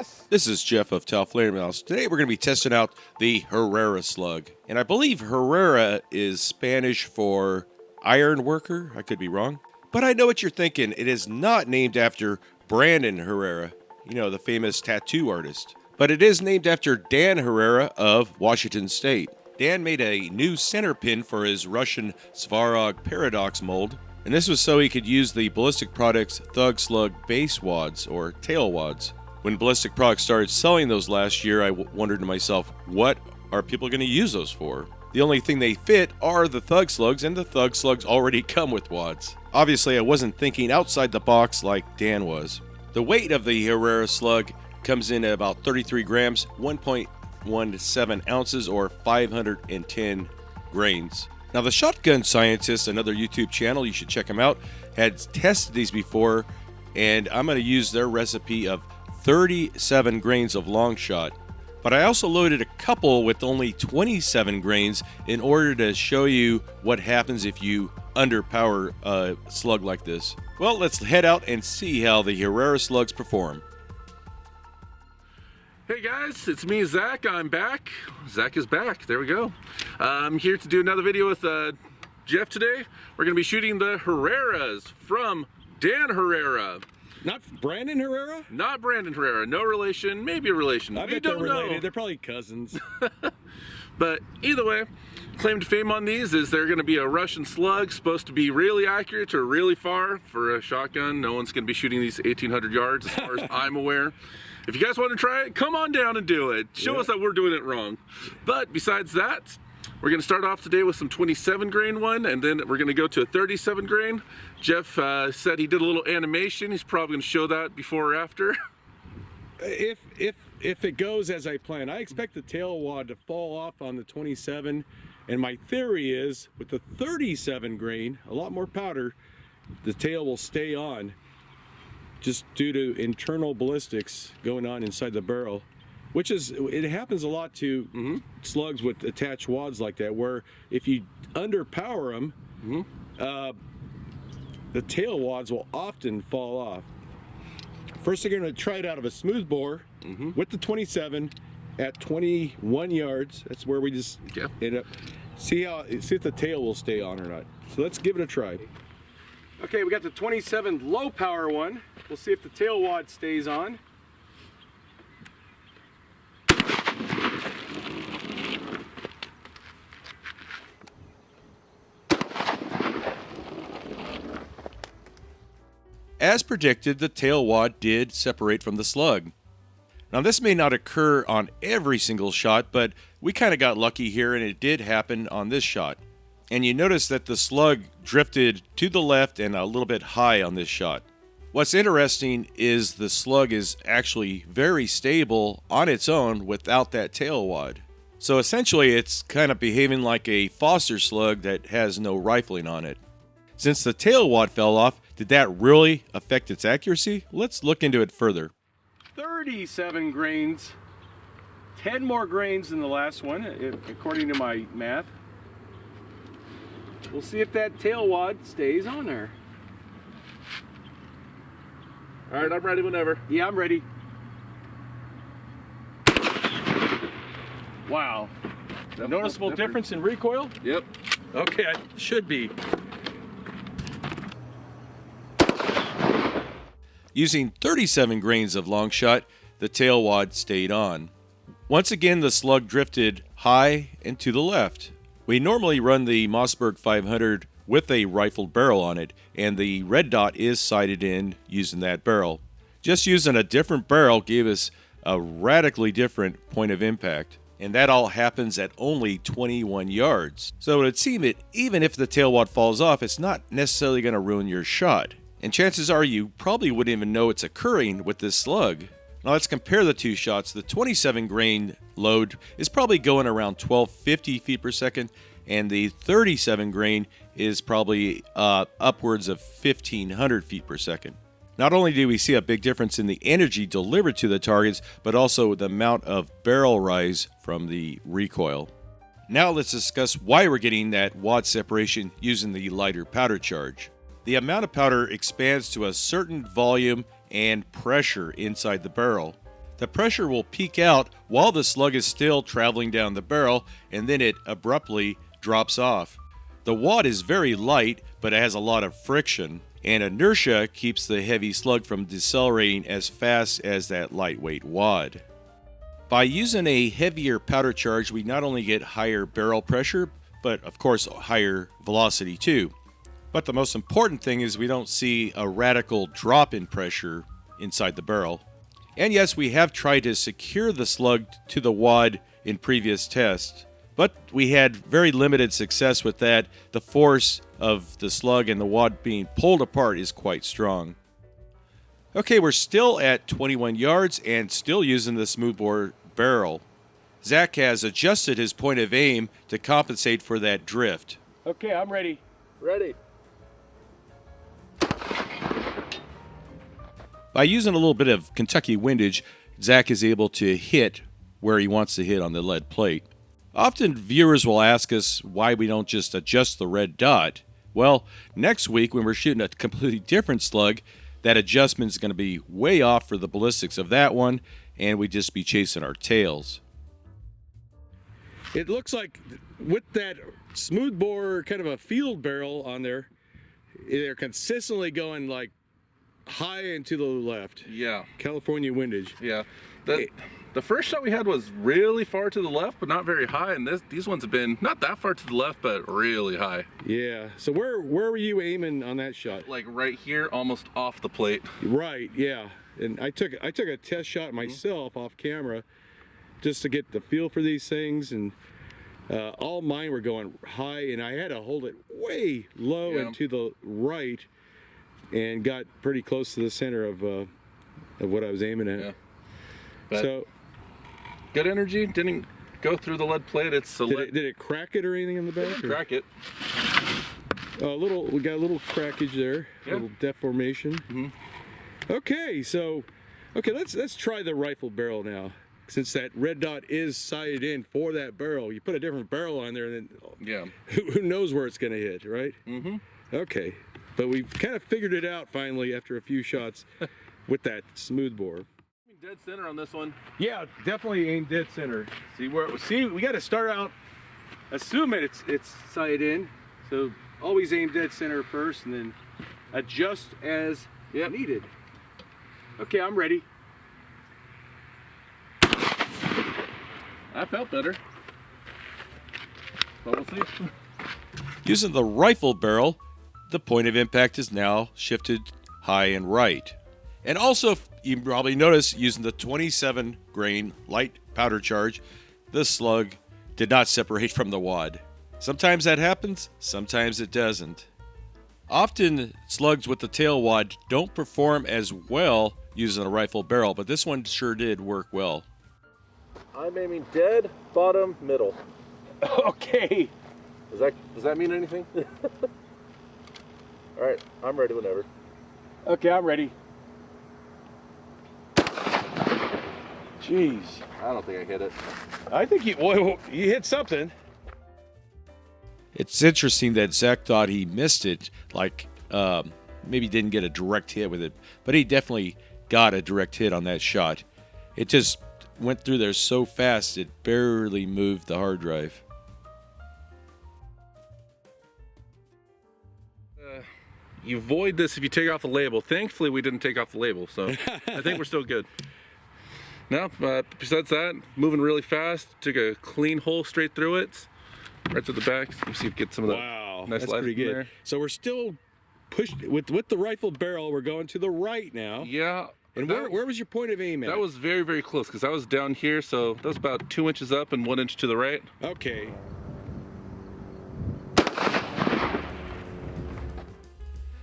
Wes. This is Jeff of Tau Flare Mouse. Today we're going to be testing out the Herrera slug. And I believe Herrera is Spanish for iron worker. I could be wrong. But I know what you're thinking. It is not named after Brandon Herrera, the famous tattoo artist. But it is named after Dan Herrera of Washington State. Dan made a new center pin for his Russian Svarog Paradox mold. And this was so he could use the Ballistic Products Thug Slug base wads, or tail wads. When Ballistic Products started selling those last year, I wondered to myself, what are people going to use those for? The only thing they fit are the Thug Slugs, and the Thug Slugs already come with wads. Obviously, I wasn't thinking outside the box like Dan was. The weight of the Herrera slug comes in at about 33 grams, 1.17 ounces, or 510 grains. Now, the Shotgun Scientist, another YouTube channel, you should check them out, had tested these before, and I'm going to use their recipe of 37 grains of long shot. But I also loaded a couple with only 27 grains in order to show you what happens if you underpower a slug like this. Well, let's head out and see how the Herrera slugs perform. Hey guys, it's me, Zach. I'm back. Zach is back. There we go. I'm here to do another video with Jeff today. We're going to be shooting the Herreras from Dan Herrera. Not Brandon Herrera? Not Brandon Herrera. No relation. Maybe a relation. I bet they're related. They're probably cousins. But either way, claim to fame on these is they're going to be a Russian slug, supposed to be really accurate or really far. For a shotgun, no one's going to be shooting these 1,800 yards as far as I'm aware. If you guys want to try it, come on down and do it. Show us that we're doing it wrong. But besides that, we're going to start off today with some 27 grain one, and then we're going to go to a 37 grain. Jeff said he did a little animation. He's probably going to show that before or after. If it goes as I plan, I expect the tail wad to fall off on the 27, and my theory is with the 37 grain, a lot more powder, the tail will stay on, just due to internal ballistics going on inside the barrel, which is, it happens a lot to slugs with attached wads like that, where if you underpower them, the tail wads will often fall off. First, they're going to try it out of a smooth bore with the 27 at 21 yards. That's where we just end up. See if the tail will stay on or not. So let's give it a try. Okay, we got the 27 low power one. We'll see if the tail wad stays on. As predicted, the tail wad did separate from the slug. Now, this may not occur on every single shot, but we kind of got lucky here, and it did happen on this shot. And you notice that the slug drifted to the left and a little bit high on this shot. What's interesting is the slug is actually very stable on its own without that tail wad. So essentially, it's kind of behaving like a Foster slug that has no rifling on it. Since the tail wad fell off, did that really affect its accuracy? Let's look into it further. 37 grains, 10 more grains than the last one, according to my math. We'll see if that tail wad stays on there. All right, I'm ready whenever. Yeah, I'm ready. Wow. Noticeable difference in recoil? Yep. Okay, it should be. Using 37 grains of long shot, the tail wad stayed on. Once again, the slug drifted high and to the left. We normally run the Mossberg 500 with a rifled barrel on it, and the red dot is sighted in using that barrel. Just using a different barrel gave us a radically different point of impact, and that all happens at only 21 yards. So it would seem that even if the tail wad falls off, it's not necessarily going to ruin your shot. And chances are you probably wouldn't even know it's occurring with this slug. Now let's compare the two shots. The 27 grain load is probably going around 1250 feet per second, and the 37 grain is probably upwards of 1500 feet per second. Not only do we see a big difference in the energy delivered to the targets, but also the amount of barrel rise from the recoil. Now let's discuss why we're getting that wad separation using the lighter powder charge. The amount of powder expands to a certain volume and pressure inside the barrel. the pressure will peak out while the slug is still traveling down the barrel, and then it abruptly drops off. The wad is very light, but it has a lot of friction, and inertia keeps the heavy slug from decelerating as fast as that lightweight wad. By using a heavier powder charge, we not only get higher barrel pressure, but of course higher velocity too. But the most important thing is we don't see a radical drop in pressure inside the barrel. And yes, we have tried to secure the slug to the wad in previous tests, but we had very limited success with that. The force of the slug and the wad being pulled apart is quite strong. Okay, we're still at 21 yards and still using the smoothbore barrel. Zach has adjusted his point of aim to compensate for that drift. Okay, I'm ready. Ready. By using a little bit of Kentucky windage, Zach is able to hit where he wants to hit on the lead plate. Often viewers will ask us why we don't just adjust the red dot. Well, next week when we're shooting a completely different slug, that adjustment is going to be way off for the ballistics of that one, and we'd just be chasing our tails. It looks like with that smoothbore kind of a field barrel on there, they're consistently going like high and to the left. Yeah. California windage. Yeah. The first shot we had was really far to the left, but not very high. And these ones have been not that far to the left, but really high. Yeah. So where were you aiming on that shot? Like right here, almost off the plate. Right. Yeah. And I took a test shot myself off camera just to get the feel for these things, and all mine were going high, and I had to hold it way low and to the right, and got pretty close to the center of what I was aiming at. Yeah. But So good energy. Didn't go through the lead plate. It's a did it crack it or anything in the back? or- crack it. We got a little crackage there, Yeah. a little deformation. Mhm. Okay, let's try the rifle barrel now. Since that red dot is sighted in for that barrel, you put a different barrel on there, and then Yeah. who knows where it's going to hit, right? Mm-hmm. Okay, but we've kind of figured it out finally after a few shots with that smoothbore. Dead center on this one. Yeah, definitely aim dead center. See, we got to start out assuming it's sighted in. So always aim dead center first, and then adjust as needed. Okay, I'm ready. I felt better. But we'll see. Using the rifle barrel, the point of impact is now shifted high and right. And also, you probably notice, using the 27 grain light powder charge, the slug did not separate from the wad. Sometimes that happens, sometimes it doesn't. Often, slugs with the tail wad don't perform as well using a rifle barrel, but this one sure did work well. I'm aiming dead, bottom, middle. Okay. Does that mean anything? All right, I'm ready whenever. Okay, I'm ready. Jeez. I don't think I hit it. I think you hit something. It's interesting that Zach thought he missed it, like maybe didn't get a direct hit with it, but he definitely got a direct hit on that shot. It just went through there so fast it barely moved the hard drive. You void this if you take off the label. Thankfully, we didn't take off the label, so I think we're still good. No, besides that, moving really fast. Took a clean hole straight through it, right to the back. Let me see if we get some of that. Wow, nice that's life pretty in good. there. So we're still pushed with the rifle barrel. We're going to the right now. Yeah. And where was your point of aim at? That was very, very close because I was down here, so that was about 2 inches up and 1 inch to the right. Okay.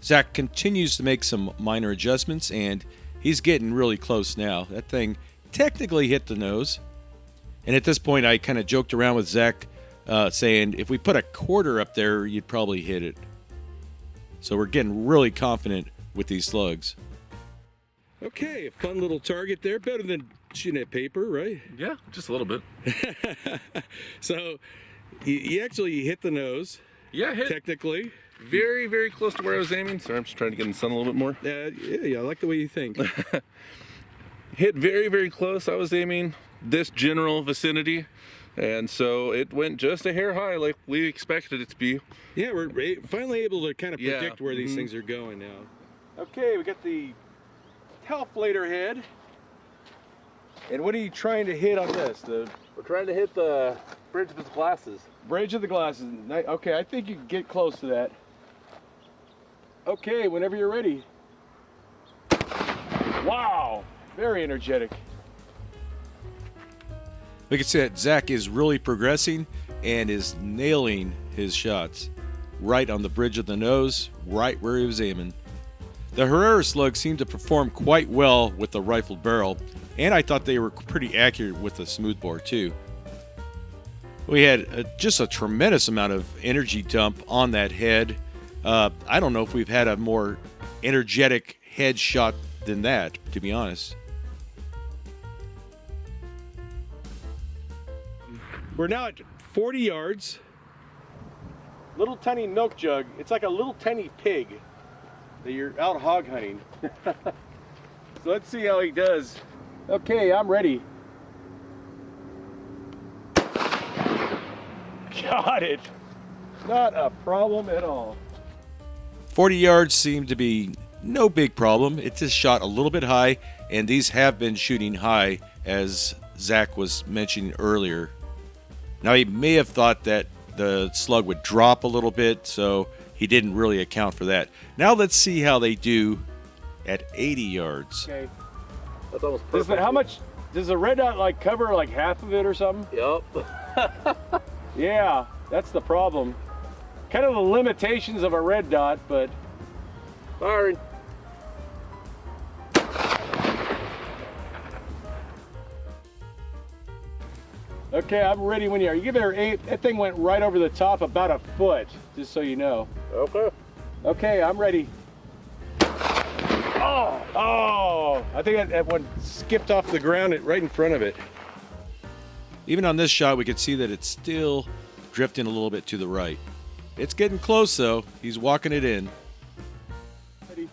Zach continues to make some minor adjustments, and he's getting really close now. That thing technically hit the nose. And at this point, I kind of joked around with Zach, saying, if we put a quarter up there, you'd probably hit it. So we're getting really confident with these slugs. Okay, a fun little target there. Better than shooting at paper, right? Yeah, just a little bit. So you actually hit the nose, Yeah, hit technically. very, very close to where I was aiming. Sorry, I'm just trying to get in the sun a little bit more. Yeah, I like the way you think. hit very, very close. I was aiming this general vicinity, and so it went just a hair high like we expected it to be. Yeah, we're finally able to kind of Yeah. predict where these things are going now. Okay, we got the Telflator head. And what are you trying to hit on this? The We're trying to hit the bridge of his glasses. bridge of the glasses. Okay, I think you can get close to that. Okay, whenever you're ready. Wow, very energetic. We can see that Zach is really progressing and is nailing his shots. Right on the bridge of the nose, right where he was aiming. The Herrera slug seemed to perform quite well with the rifled barrel, and I thought they were pretty accurate with the smoothbore too. We had just a tremendous amount of energy dump on that head. I don't know if we've had a more energetic head shot than that, to be honest. We're now at 40 yards. Little tiny milk jug. It's like a little tiny pig that you're out hog hunting. So let's see how he does. Okay, I'm ready. Got it. Not a problem at all. 40 yards seemed to be no big problem. It just shot a little bit high, and these have been shooting high, as Zach was mentioning earlier. Now, he may have thought that the slug would drop a little bit, so he didn't really account for that. Now let's see how they do at 80 yards. Okay. That's almost Does perfect. how much does the red dot like cover like half of it or something? Yep. Yeah, that's the problem. Kind of the limitations of a red dot, but Firing. okay, I'm ready when you are. You give it 8. That thing went right over the top about a foot, just so you know. Okay. Okay, I'm ready. Oh, I think that one skipped off the ground right in front of it. Even on this shot, we could see that it's still drifting a little bit to the right. It's getting close, though. He's walking it in. Ready.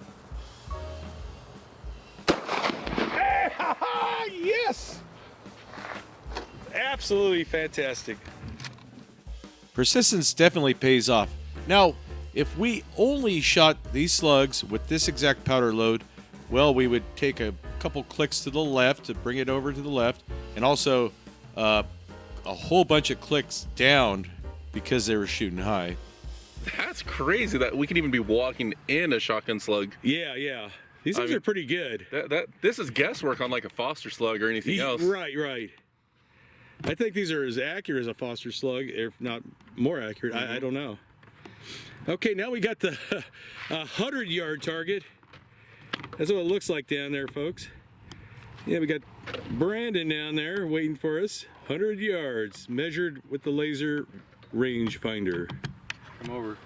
Yes! Absolutely fantastic. Persistence definitely pays off. Now, if we only shot these slugs with this exact powder load, well, we would take a couple clicks to the left to bring it over to the left, and also a whole bunch of clicks down because they were shooting high. That's crazy that we can even be walking in a shotgun slug. Yeah. These things are pretty good. This is guesswork on like a Foster slug or anything else. Right. I think these are as accurate as a Foster slug, if not more accurate. I don't know. Okay, now we got the 100-yard target. That's what it looks like down there, folks. Yeah, we got Brandon down there waiting for us. 100 yards, measured with the laser range finder. Come over.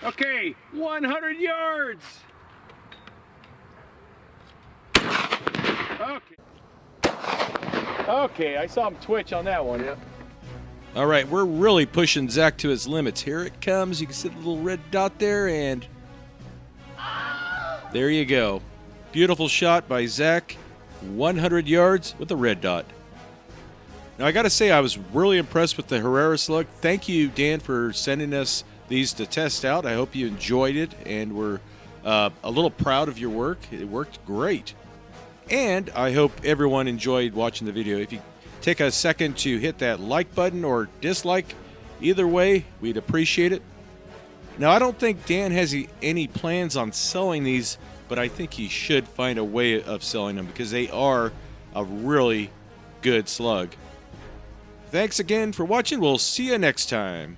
Okay, 100 yards. Okay, I saw him twitch on that one. Yep. All right, we're really pushing Zach to his limits. Here it comes. You can see the little red dot there, and there you go. Beautiful shot by Zach. 100 yards with the red dot. Now, I got to say, I was really impressed with the Herrera slug. Thank you, Dan, for sending us these to test out. I hope you enjoyed it, and we're a little proud of your work. It worked great. And I hope everyone enjoyed watching the video. If you take a second to hit that like button or dislike, either way, we'd appreciate it. Now, I don't think Dan has any plans on selling these, but I think he should find a way of selling them because they are a really good slug. Thanks again for watching. We'll see you next time.